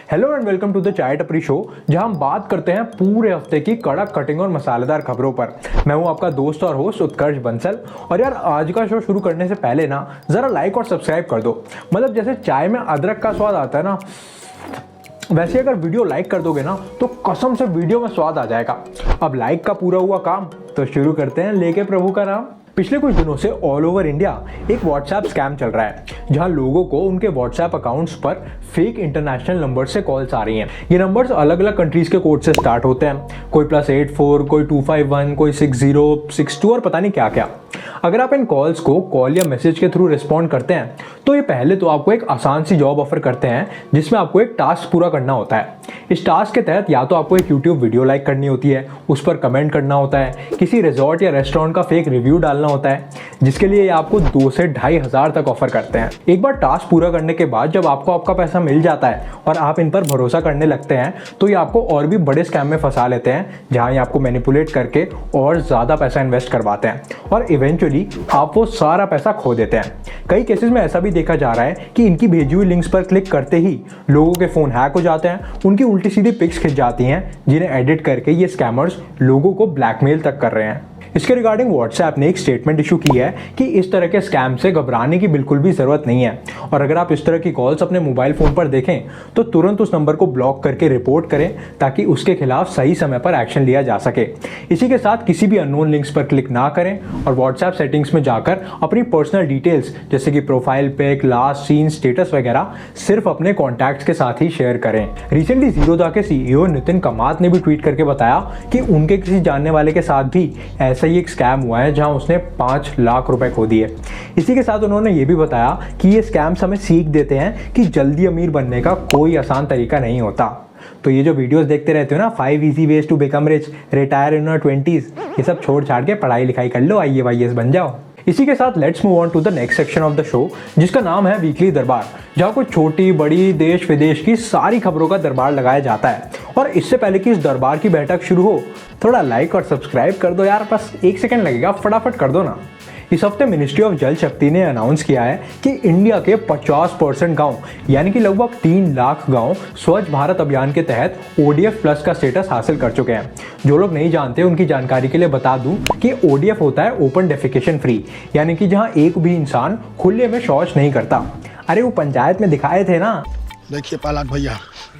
Hello and welcome to the chai tapri show, जहां हम बात करते हैं पूरे हफ्ते की कड़क कटिंग और मसालेदार खबरों पर। मैं हूं आपका दोस्त और होस्ट उत्कर्ष बंसल। और यार, आज का शो शुरू करने से पहले ना जरा लाइक और सब्सक्राइब कर दो। मतलब जैसे चाय में अदरक का स्वाद आता है ना, वैसे अगर वीडियो लाइक कर दोगे ना तो कसम से वीडियो में स्वाद आ जाएगा। अब लाइक का पूरा हुआ काम, तो शुरू करते हैं लेके प्रभु का नाम। पिछले कुछ दिनों से ऑल ओवर इंडिया एक व्हाट्सएप स्कैम चल रहा है, जहां लोगों को उनके व्हाट्सएप अकाउंट्स पर फेक इंटरनेशनल नंबर से कॉल्स आ रही हैं। ये नंबर्स अलग अलग कंट्रीज के कोड से स्टार्ट होते हैं, कोई +84, कोई 251, कोई 6062 और पता नहीं क्या क्या। अगर आप इन कॉल्स को कॉल या मैसेज के थ्रू रिस्पॉन्ड करते हैं तो ये पहले तो आपको एक आसान सी जॉब ऑफर करते हैं, जिसमें आपको एक टास्क पूरा करना होता है। इस टास्क के तहत या तो आपको एक यूट्यूब वीडियो लाइक करनी होती है, उस पर कमेंट करना होता है, किसी रिजॉर्ट या रेस्टोरेंट का फेक रिव्यू डालना होता है, जिसके लिए आपको 2 से 2,500 तक ऑफर करते हैं। एक बार टास्क पूरा करने के बाद जब आपको आपका पैसा मिल जाता है और आप इन पर भरोसा करने लगते हैं, तो ये आपको और भी बड़े स्कैम में फंसा लेते हैं, जहां ये आपको मैनिपुलेट करके और ज़्यादा पैसा इन्वेस्ट करवाते हैं और इवेंचुअली आप वो सारा पैसा खो देते हैं। कई केसेस में ऐसा भी देखा जा रहा है कि इनकी भेजी हुई लिंक्स पर क्लिक करते ही लोगों के फ़ोन हैक हो जाते हैं, उनकी उल्टी सीधी पिक्स खिंच जाती हैं, जिन्हें एडिट करके ये स्कैमर्स लोगों को ब्लैकमेल तक कर रहे हैं। इसके रिगार्डिंग व्हाट्सएप ने एक स्टेटमेंट इशू की है कि इस तरह के स्कैम से घबराने की बिल्कुल भी ज़रूरत नहीं है, और अगर आप इस तरह की कॉल्स अपने मोबाइल फ़ोन पर देखें तो तुरंत उस नंबर को ब्लॉक करके रिपोर्ट करें, ताकि उसके खिलाफ सही समय पर एक्शन लिया जा सके। इसी के साथ किसी भी अननोन लिंक्स पर क्लिक ना करें और व्हाट्सएप सेटिंग्स में जाकर अपनी पर्सनल डिटेल्स जैसे कि profile pic, last seen, status वगैरह सिर्फ अपने कॉन्टैक्ट्स के साथ ही शेयर करें। रिसेंटली ज़ीरोधा के सीईओ नितिन कामत ने भी ट्वीट करके बताया कि उनके किसी जानने वाले के साथ भी ऐसा ही एक स्कैम हुआ है, जहां उसने 5 लाख रुपए खो दिए। इसी के साथ उन्होंने ये भी बताया कि ये स्कैम्स हमें सीख देते हैं कि जल्दी अमीर बनने का कोई आसान तरीका नहीं होता। तो ये जो वीडियोस देखते रहते हो ना, 5 easy ways to become rich, retire in your 20s, ये सब छोड़ छाड़ के पढ़ाई लिखाई कर लो, IAS बन जाओ। इसी के साथ let's move on to the next section of the show, जिसका नाम है वीकली दरबार, जहाँ कुछ छोटी बड़ी देश विदेश की सारी खबरों का दरबार लगाया जाता है। और इससे पहले कि इस दरबार की बैठक शुरू हो, थोड़ा लाइक और सब्सक्राइब कर दो यार, बस 1 सेकंड लगेगा, फटाफट कर दो ना। इस हफ्ते मिनिस्ट्री ऑफ जल शक्ति ने अनाउंस किया है कि इंडिया के 50% गांव यानी कि लगभग 3 लाख गांव स्वच्छ भारत अभियान के तहत ODF प्लस का स्टेटस हासिल कर चुके हैं। जो लोग नहीं जानते उनकी जानकारी के लिए बता दूं कि ODF होता है ओपन डेफिकेशन फ्री, यानी कि जहां एक भी इंसान खुले में शौच नहीं करता। अरे वो पंचायत में दिखाए थे ना। देखिए पालाक भैया,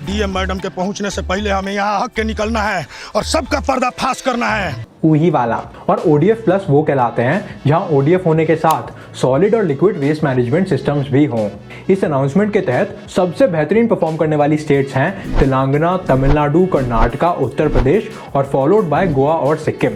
DM मैडम के पहुंचने से पहले हमें यहाँ हक के निकलना है और सबका पर्दाफाश करना है। वही वाला। और ODF प्लस वो कहलाते हैं जहां ODF होने के साथ सॉलिड और लिक्विड वेस्ट मैनेजमेंट सिस्टम्स भी हों। इस अनाउंसमेंट के तहत सबसे बेहतरीन परफॉर्म करने वाली स्टेट्स हैं तेलंगाना, तमिलनाडु, कर्नाटका, उत्तर प्रदेश और फॉलोड बाय गोवा और सिक्किम।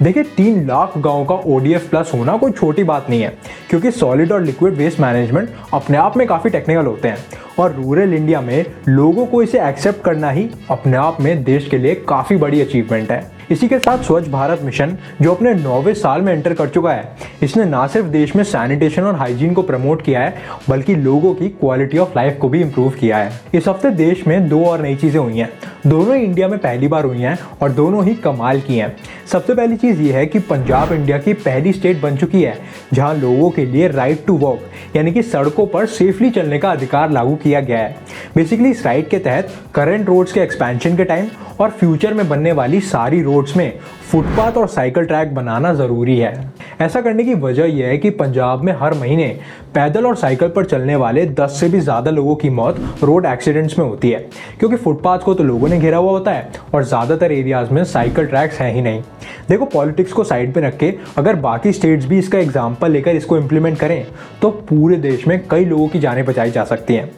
देखिए, 3 लाख गाँव का ODF प्लस होना कोई छोटी बात नहीं है, क्योंकि सॉलिड और लिक्विड वेस्ट मैनेजमेंट अपने आप में काफ़ी टेक्निकल होते हैं, और रूरल इंडिया में लोगों को इसे एक्सेप्ट करना ही अपने आप में देश के लिए काफ़ी बड़ी अचीवमेंट है। इसी के साथ स्वच्छ भारत मिशन, जो अपने 9वें साल में एंटर कर चुका है, इसने ना सिर्फ देश में सैनिटेशन और हाइजीन को प्रमोट किया है, बल्कि लोगों की क्वालिटी ऑफ लाइफ को भी इम्प्रूव किया है। इस हफ्ते देश में 2 और नई चीज़ें हुई हैं, दोनों ही इंडिया में पहली बार हुई हैं और दोनों ही कमाल की हैं। सबसे पहली चीज़ ये है कि पंजाब इंडिया की पहली स्टेट बन चुकी है जहां लोगों के लिए राइट टू वॉक यानी कि सड़कों पर सेफली चलने का अधिकार लागू किया गया है। बेसिकली इस राइट के तहत करंट रोड्स के एक्सपेंशन के टाइम और फ्यूचर में बनने वाली सारी रोड्स में फुटपाथ और साइकिल ट्रैक बनाना ज़रूरी है। ऐसा करने की वजह यह है कि पंजाब में हर महीने पैदल और साइकिल पर चलने वाले 10 से भी ज़्यादा लोगों की मौत रोड एक्सीडेंट्स में होती है, क्योंकि फुटपाथ को तो लोगों ने घेरा हुआ होता है और ज़्यादातर एरियाज़ में साइकिल ट्रैक्स हैं ही नहीं। देखो, पॉलिटिक्स को साइड पे रख के अगर बाकी स्टेट्स भी इसका एग्जाम्पल लेकर इसको इम्प्लीमेंट करें तो पूरे देश में कई लोगों की जानें बचाई जा सकती हैं।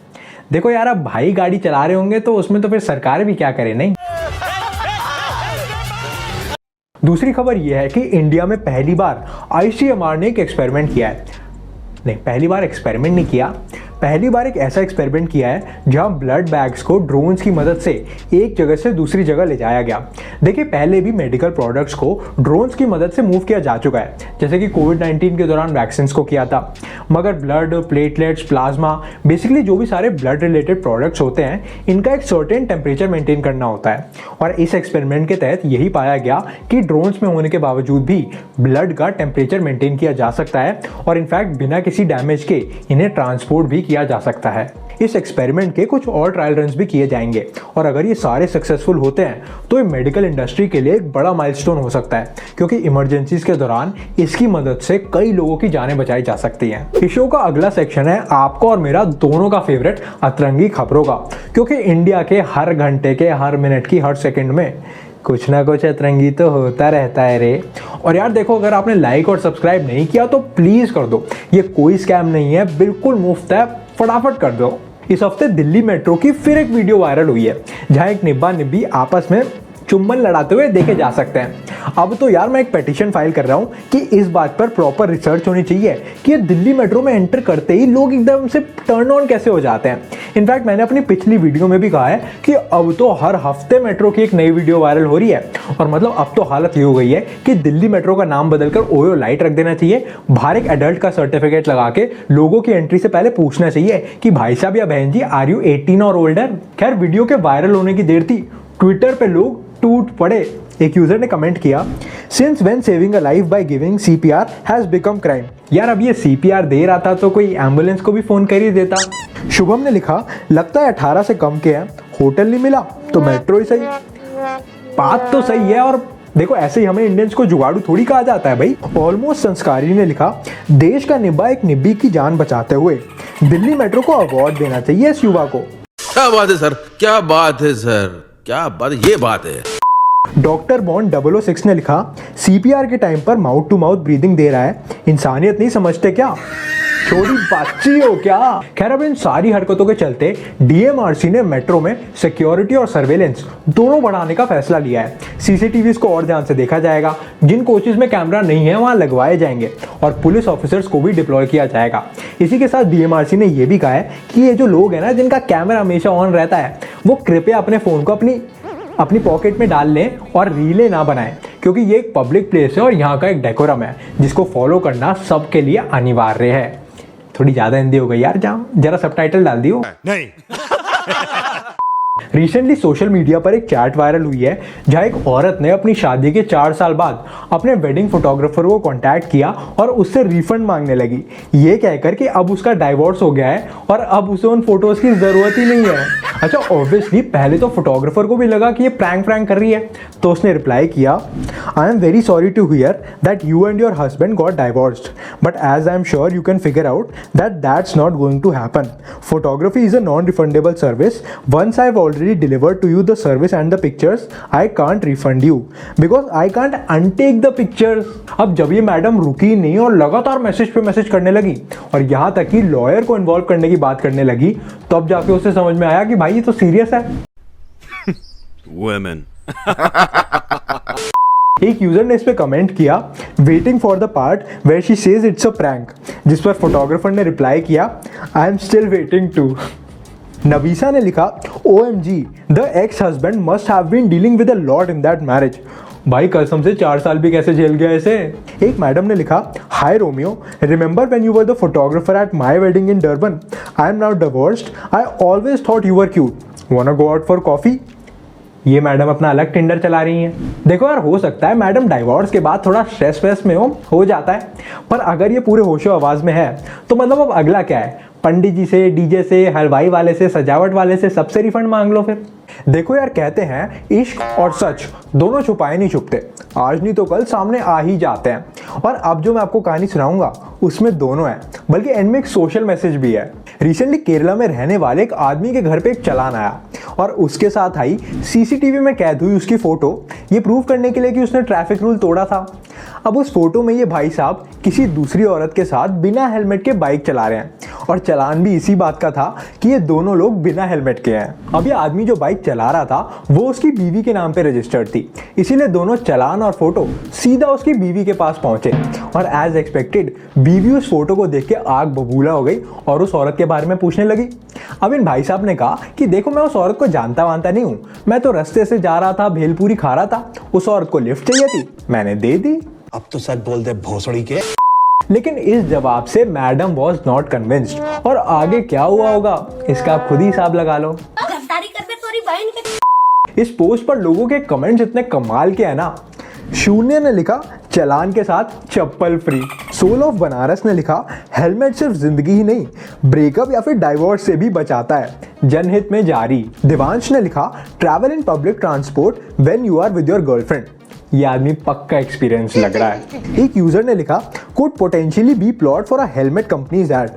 देखो यार, अब भाई गाड़ी चला रहे होंगे तो उसमें तो फिर सरकार भी क्या करे, नहीं? दूसरी खबर यह है कि इंडिया में पहली बार ICMR ने एक एक्सपेरिमेंट किया है। नहीं, पहली बार एक्सपेरिमेंट नहीं किया, पहली बार एक ऐसा एक्सपेरिमेंट किया है जहां ब्लड बैग्स को ड्रोन्स की मदद से एक जगह से दूसरी जगह ले जाया गया। देखिए, पहले भी मेडिकल प्रोडक्ट्स को ड्रोन्स की मदद से मूव किया जा चुका है, जैसे कि कोविड-19 के दौरान वैक्सीन को किया था, मगर ब्लड, प्लेटलेट्स, प्लाज्मा, बेसिकली जो भी सारे ब्लड रिलेटेड प्रोडक्ट्स होते हैं, इनका एक सर्टेन टेम्परेचर मेंटेन करना होता है। और इस एक्सपेरिमेंट के तहत यही पाया गया कि ड्रोन्स में होने के बावजूद भी ब्लड का टेम्परेचर मेंटेन किया जा सकता है और इनफैक्ट बिना किसी डैमेज के इन्हें ट्रांसपोर्ट भी किया जा सकता है। इस एक्सपेरिमेंट के कुछ और ट्रायल रन्स भी किए जाएंगे और अगर ये सारे सक्सेसफुल होते हैं तो ये मेडिकल इंडस्ट्री के लिए एक बड़ा माइलस्टोन हो सकता है, क्योंकि इमरजेंसीज के दौरान इसकी मदद से कई लोगों की जानें बचाई जा सकती हैं। इस शो का अगला सेक्शन है आपका और मेरा दोनों का फेवरेट अतरंगी खबरों का, क्योंकि इंडिया के हर घंटे के हर मिनट की हर सेकंड में कुछ ना कुछ अतरंगी तो होता रहता है रे। और यार देखो, अगर आपने लाइक और सब्सक्राइब नहीं किया तो प्लीज कर दो, ये कोई स्कैम नहीं है, बिल्कुल मुफ्त है, फटाफट कर दो। इस हफ्ते दिल्ली मेट्रो की फिर एक वीडियो वायरल हुई है जहां एक निब्बा निब्बी आपस में चुम्बन लड़ाते हुए देखे जा सकते हैं। अब तो यार मैं एक पिटीशन फाइल कर रहा हूँ कि इस बात पर प्रॉपर रिसर्च होनी चाहिए कि ये दिल्ली मेट्रो में एंटर करते ही लोग एकदम से टर्न ऑन कैसे हो जाते हैं। इनफैक्ट मैंने अपनी पिछली वीडियो में भी कहा है कि अब तो हर हफ्ते मेट्रो की एक नई वीडियो वायरल हो रही है और मतलब अब तो हालत ये हो गई है कि दिल्ली मेट्रो का नाम बदलकर ओयो लाइट रख देना चाहिए। बाहर एक एडल्ट का सर्टिफिकेट लगा के लोगों की एंट्री से पहले पूछना चाहिए कि भाई साहब या बहन जी आर यू 18 और ओल्डर। खैर वीडियो के वायरल होने की देर थी, ट्विटर पे लोग टूट पड़े। एक यूजर ने कमेंट किया, since when saving a life by giving CPR has become crime. यार अब ये CPR दे रहा था तो कोई एम्बुलेंस को भी फोन कर ही देता। शुभम ने लिखा, लगता है 18 से कम के हैं, होटल नहीं मिला तो मेट्रो ही सही। बात तो सही है, और देखो ऐसे ही हमें इंडियंस को जुगाड़ू थोड़ी कहा जाता है भाई। ऑलमोस्ट संस्कारी ने लिखा, देश का निब्बा एक निब्बी की जान बचाते हुए, दिल्ली मेट्रो को अवार्ड देना चाहिए इस युवा को। क्या बात है सर, क्या बात है सर, क्या बात, ये बात है। डॉक्टर बॉन्ड 006 ने लिखा, CPR के टाइम पर माउथ टू माउथ ब्रीदिंग दे रहा है, इंसानियत नहीं समझते क्या, छोटी बच्ची हो क्या। खैर अब इन सारी हरकतों के चलते DMRC ने मेट्रो में सिक्योरिटी और सर्वेलेंस दोनों बढ़ाने का फैसला लिया है। CCTVs को और ध्यान से देखा जाएगा, जिन कोचेज में कैमरा नहीं है वहां लगवाए जाएंगे और पुलिस ऑफिसर्स को भी डिप्लॉय किया जाएगा। इसी के साथ DMRC ने यह भी कहा है कि ये जो लोग हैं ना जिनका कैमरा हमेशा ऑन रहता है, वो कृपया अपने फोन को अपनी पॉकेट में डाल लें और रीलें ना बनाएं, क्योंकि ये एक पब्लिक प्लेस है और यहाँ का एक डेकोरम है जिसको फॉलो करना सबके लिए अनिवार्य है। थोड़ी ज्यादा हिंदी हो गई यार, जरा सबटाइटल डाल दियो। नहीं। रिसेंटली सोशल मीडिया पर एक चैट वायरल हुई है जहां एक औरत ने अपनी शादी के 4 साल बाद अपने वेडिंग फोटोग्राफर को कांटेक्ट किया और उससे रिफंड मांगने लगी, ये कहकर कि अब उसका डाइवोर्स हो गया है और अब उसे उन फोटोज की जरूरत ही नहीं है। अच्छा ऑब्वियसली पहले तो फोटोग्राफर को भी लगा कि ये प्रैंक कर रही है, तो उसने रिप्लाई किया, I am very sorry to hear that you and your husband got divorced, but as I am sure you can figure out that that's not going to happen. Photography is a non refundable service, once I have already delivered to you the service and the pictures, I can't refund you because I can't untake the pictures। अब जब ये madam रुकी नहीं और लगातार message पे message करने लगी और यहाँ तक कि लॉयर को इन्वॉल्व करने की बात करने लगी, तब जाके उसे समझ में आया कि भाई ये तो सीरियस है। Women। एक यूजर ने इस पे कमेंट किया, waiting for the part where she says it's a prank, जिस पर फोटोग्राफर ने रिप्लाई किया, I am still waiting too. नबीसा ने लिखा, OMG, the ex husband must have been dealing with a lot in that marriage. भाई कसम से 4 साल भी कैसे झेल गया इसे। एक मैडम ने लिखा, hi Romeo, remember when you were the photographer at my wedding in Durban, I am now divorced, I always thought you were cute, wanna go out for coffee. ये मैडम अपना अलग टिंडर चला रही हैं। देखो यार हो सकता है मैडम डाइवोर्स के बाद थोड़ा स्ट्रेस में हो जाता है, पर अगर ये पूरे होशो आवाज में है तो मतलब अब अगला क्या है, पंडित जी से, डीजे से, हलवाई वाले से, सजावट वाले से, सबसे रिफंड मांग लो फिर। देखो यार कहते हैं इश्क और सच दोनों छुपाए नहीं छुपते, आज नहीं तो कल सामने आ ही जाते हैं। और अब जो मैं आपको कहानी सुनाऊंगा उसमें दोनों है, बल्कि एंड में एक सोशल मैसेज भी है। रिसेंटली केरला में रहने वाले एक आदमी के घर पे एक चालान आया और उसके साथ आई CCTV में कैद हुई उसकी फोटो, ये प्रूव करने के लिए कि उसने ट्रैफिक रूल तोड़ा था। अब उस फोटो में ये भाई साहब किसी दूसरी औरत के साथ बिना हेलमेट के बाइक चला रहे हैं और चालान भी इसी बात का था कि ये दोनों लोग बिना हेलमेट के हैं। अब ये आदमी जो बाइक चला रहा था वो उसकी बीवी के नाम पे रजिस्टर्ड थी, इसीलिए दोनों चालान और फोटो सीधा उसकी बीवी के पास पहुंचे और एज एक्सपेक्टेड बीवी उस फोटो को देख के आग बबूला हो गई और उस औरत के बारे में पूछने लगी। अब इन भाई साहब ने कहा कि देखो मैं उस औरत को जानता वानता नहीं हूं, मैं तो रास्ते से जा रहा था, भेलपूरी खा रहा था, उस औरत को लिफ्ट चाहिए थी, मैंने दे दी। अब तो सच बोल दे भोसड़ी के। लेकिन इस जवाब से मैडम वॉज नॉट कन्विंस्ड और आगे क्या हुआ होगा इसका आप खुद ही हिसाब लगा लो। इस पोस्ट पर लोगों के कमेंट्स इतने कमाल के हैं ना। शून्य ने लिखा, चालान के साथ चप्पल फ्री। सोल ऑफ बनारस ने लिखा, हेलमेट सिर्फ जिंदगी ही नहीं ब्रेकअप या फिर डाइवोर्स से भी बचाता है। जनहित में जारी। देवांश ने लिखा, travel in public transport when you are with your girlfriend. ये आदमी पक्का एक्सपीरियंस लग रहा है। एक यूजर ने लिखा, could potentially be plot for a helmet company's ad.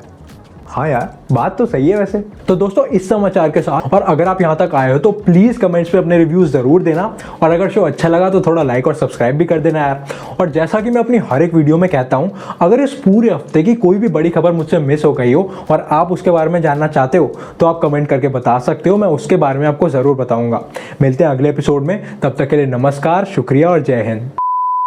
हाँ यार, बात तो सही है वैसे। तो दोस्तों, इस समाचार के साथ, और अगर आप यहाँ तक आए हो तो प्लीज कमेंट्स पे अपने रिव्यूज जरूर देना, और अगर शो अच्छा लगा तो थोड़ा लाइक और सब्सक्राइब भी कर देना यार। और जैसा कि मैं अपनी हर एक वीडियो में कहता हूँ, अगर इस पूरे हफ्ते की कोई भी बड़ी खबर मुझसे मिस हो गई हो और आप उसके बारे में जानना चाहते हो तो आप कमेंट करके बता सकते हो, मैं उसके बारे में आपको जरूर बताऊंगा। मिलते हैं अगले एपिसोड में, तब तक के लिए नमस्कार, शुक्रिया और जय हिंद।